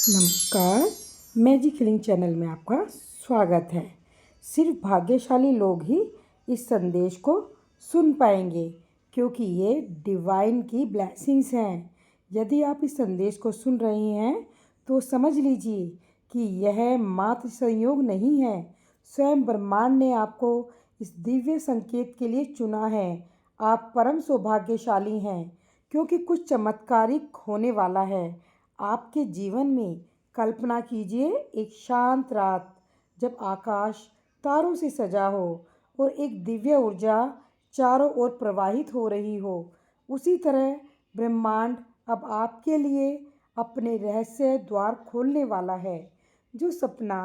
नमस्कार। Magic healing channel में आपका स्वागत है। सिर्फ भाग्यशाली लोग ही इस संदेश को सुन पाएंगे, क्योंकि ये डिवाइन की ब्लेसिंग्स हैं। यदि आप इस संदेश को सुन रहे हैं तो समझ लीजिए कि यह मात्र संयोग नहीं है। स्वयं ब्रह्मांड ने आपको इस दिव्य संकेत के लिए चुना है। आप परम सौभाग्यशाली हैं, क्योंकि कुछ चमत्कारिक होने वाला है आपके जीवन में। कल्पना कीजिए एक शांत रात, जब आकाश तारों से सजा हो और एक दिव्य ऊर्जा चारों ओर प्रवाहित हो रही हो। उसी तरह ब्रह्मांड अब आपके लिए अपने रहस्य द्वार खोलने वाला है। जो सपना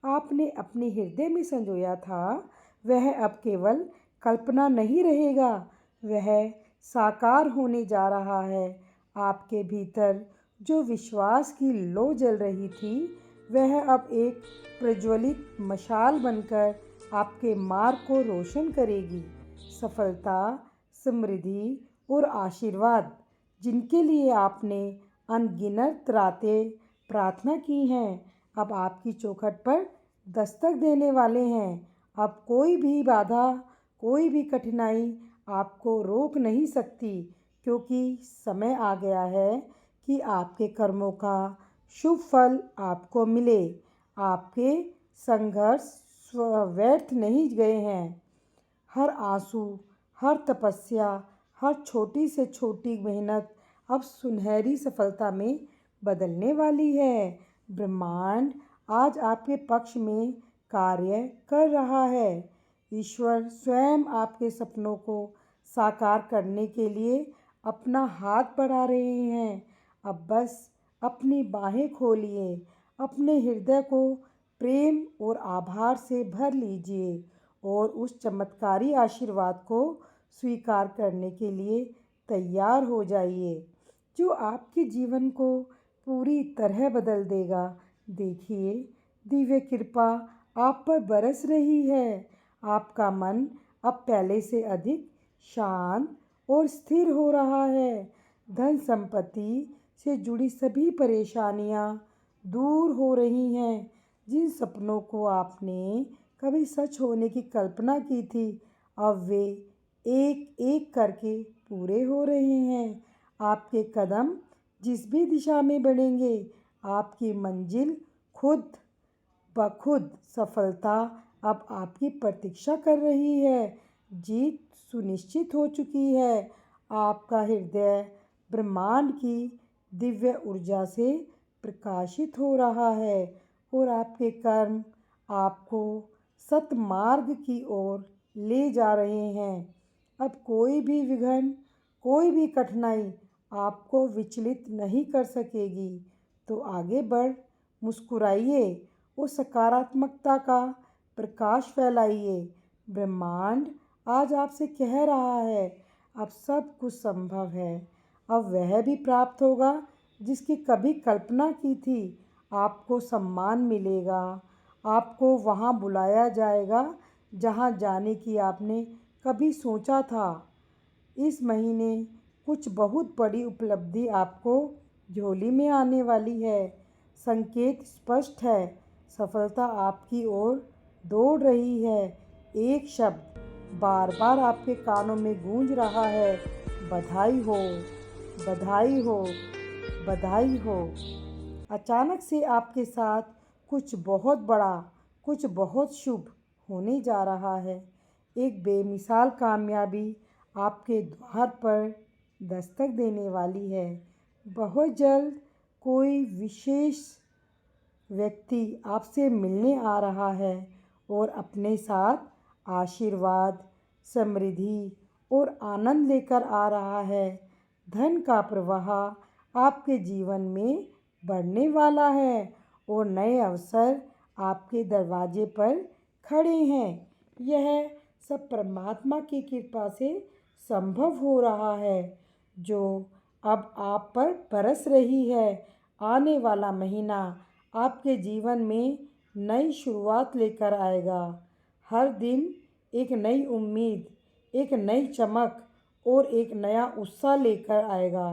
आपने अपने हृदय में संजोया था, वह अब केवल कल्पना नहीं रहेगा, वह साकार होने जा रहा है। आपके भीतर जो विश्वास की लौ जल रही थी, वह अब एक प्रज्वलित मशाल बनकर आपके मार्ग को रोशन करेगी। सफलता, समृद्धि और आशीर्वाद, जिनके लिए आपने अनगिनत रातें प्रार्थना की हैं, अब आपकी चौखट पर दस्तक देने वाले हैं। अब कोई भी बाधा, कोई भी कठिनाई आपको रोक नहीं सकती, क्योंकि समय आ गया है कि आपके कर्मों का शुभ फल आपको मिले। आपके संघर्ष व्यर्थ नहीं गए हैं। हर आंसू, हर तपस्या, हर छोटी से छोटी मेहनत अब सुनहरी सफलता में बदलने वाली है। ब्रह्मांड आज आपके पक्ष में कार्य कर रहा है। ईश्वर स्वयं आपके सपनों को साकार करने के लिए अपना हाथ बढ़ा रहे हैं। अब बस अपनी बाहें खोलिए, अपने हृदय को प्रेम और आभार से भर लीजिए और उस चमत्कारी आशीर्वाद को स्वीकार करने के लिए तैयार हो जाइए, जो आपके जीवन को पूरी तरह बदल देगा। देखिए, दिव्य कृपा आप पर बरस रही है। आपका मन अब पहले से अधिक शांत और स्थिर हो रहा है। धन संपत्ति से जुड़ी सभी परेशानियां दूर हो रही हैं। जिन सपनों को आपने कभी सच होने की कल्पना की थी, अब वे एक एक करके पूरे हो रहे हैं। आपके कदम जिस भी दिशा में बढ़ेंगे, आपकी मंजिल खुद ब खुद सफलता अब आपकी प्रतीक्षा कर रही है। जीत सुनिश्चित हो चुकी है। आपका हृदय ब्रह्मांड की दिव्य ऊर्जा से प्रकाशित हो रहा है और आपके कर्म आपको सतमार्ग की ओर ले जा रहे हैं। अब कोई भी विघ्न, कोई भी कठिनाई आपको विचलित नहीं कर सकेगी। तो आगे बढ़, मुस्कुराइए और सकारात्मकता का प्रकाश फैलाइए। ब्रह्मांड आज आपसे कह रहा है, अब सब कुछ संभव है। अब वह भी प्राप्त होगा जिसकी कभी कल्पना की थी। आपको सम्मान मिलेगा, आपको वहाँ बुलाया जाएगा जहाँ जाने की आपने कभी सोचा था। इस महीने कुछ बहुत बड़ी उपलब्धि आपको झोली में आने वाली है। संकेत स्पष्ट है, सफलता आपकी ओर दौड़ रही है। एक शब्द बार बार आपके कानों में गूंज रहा है, बधाई हो, बधाई हो, बधाई हो। अचानक से आपके साथ कुछ बहुत बड़ा, कुछ बहुत शुभ होने जा रहा है। एक बेमिसाल कामयाबी आपके द्वार पर दस्तक देने वाली है। बहुत जल्द कोई विशेष व्यक्ति आपसे मिलने आ रहा है और अपने साथ आशीर्वाद, समृद्धि और आनंद लेकर आ रहा है। धन का प्रवाह आपके जीवन में बढ़ने वाला है और नए अवसर आपके दरवाजे पर खड़े हैं। यह सब परमात्मा की कृपा से संभव हो रहा है, जो अब आप पर बरस रही है। आने वाला महीना आपके जीवन में नई शुरुआत लेकर आएगा। हर दिन एक नई उम्मीद, एक नई चमक और एक नया उत्साह लेकर आएगा।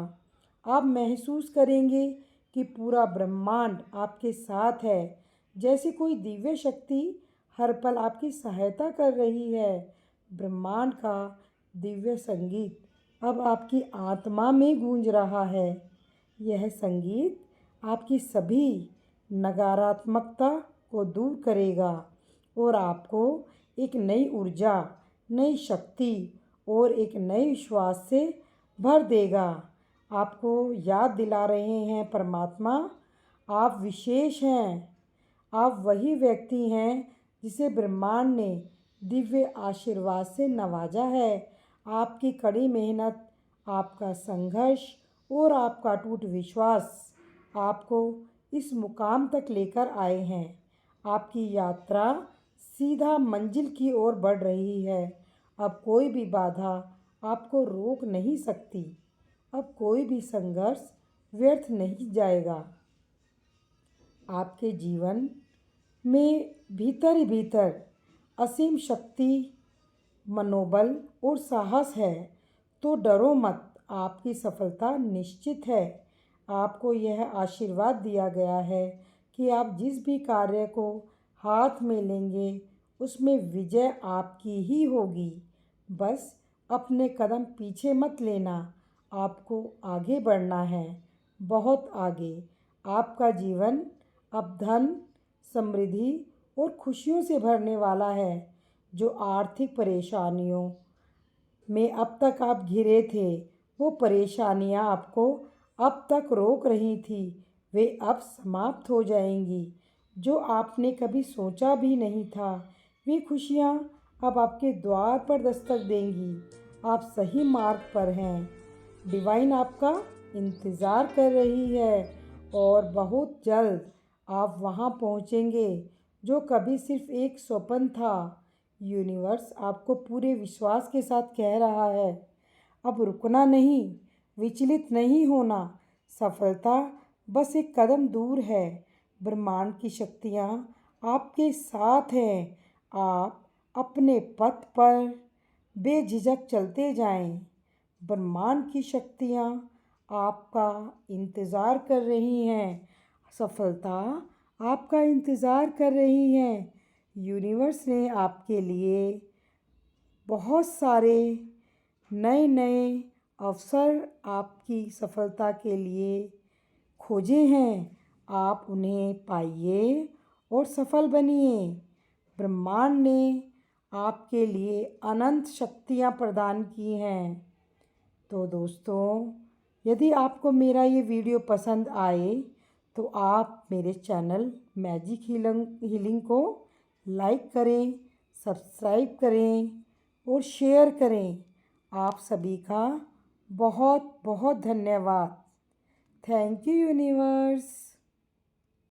आप महसूस करेंगे कि पूरा ब्रह्मांड आपके साथ है, जैसे कोई दिव्य शक्ति हर पल आपकी सहायता कर रही है। ब्रह्मांड का दिव्य संगीत अब आपकी आत्मा में गूंज रहा है। यह संगीत आपकी सभी नकारात्मकता को दूर करेगा और आपको एक नई ऊर्जा, नई शक्ति और एक नए विश्वास से भर देगा। आपको याद दिला रहे हैं परमात्मा, आप विशेष हैं। आप वही व्यक्ति हैं जिसे ब्रह्मांड ने दिव्य आशीर्वाद से नवाजा है। आपकी कड़ी मेहनत, आपका संघर्ष और आपका अटूट विश्वास आपको इस मुकाम तक लेकर आए हैं। आपकी यात्रा सीधा मंजिल की ओर बढ़ रही है। अब कोई भी बाधा आपको रोक नहीं सकती। अब कोई भी संघर्ष व्यर्थ नहीं जाएगा। आपके जीवन में भीतर ही भीतर असीम शक्ति, मनोबल और साहस है, तो डरो मत, आपकी सफलता निश्चित है। आपको यह आशीर्वाद दिया गया है कि आप जिस भी कार्य को हाथ में लेंगे उसमें विजय आपकी ही होगी। बस अपने कदम पीछे मत लेना, आपको आगे बढ़ना है, बहुत आगे। आपका जीवन अब धन, समृद्धि और खुशियों से भरने वाला है। जो आर्थिक परेशानियों में अब तक आप घिरे थे, वो परेशानियां आपको अब तक रोक रही थी, वे अब समाप्त हो जाएंगी। जो आपने कभी सोचा भी नहीं था, वे खुशियाँ अब आपके द्वार पर दस्तक देंगी। आप सही मार्ग पर हैं। डिवाइन आपका इंतज़ार कर रही है और बहुत जल्द आप वहाँ पहुँचेंगे जो कभी सिर्फ एक स्वप्न था। यूनिवर्स आपको पूरे विश्वास के साथ कह रहा है, अब रुकना नहीं, विचलित नहीं होना। सफलता बस एक कदम दूर है। ब्रह्मांड की शक्तियाँ आपके साथ हैं। आप अपने पथ पर बेझिझक चलते जाएं। ब्रह्मांड की शक्तियाँ आपका इंतज़ार कर रही हैं। सफलता आपका इंतज़ार कर रही हैं। यूनिवर्स ने आपके लिए बहुत सारे नए नए अवसर आपकी सफलता के लिए खोजे हैं। आप उन्हें पाइए और सफल बनिए। ब्रह्मांड ने आपके लिए अनंत शक्तियाँ प्रदान की हैं। तो दोस्तों, यदि आपको मेरा ये वीडियो पसंद आए तो आप मेरे चैनल मैजिक हीलिंग को लाइक करें, सब्सक्राइब करें और शेयर करें। आप सभी का बहुत बहुत धन्यवाद। Thank you universe.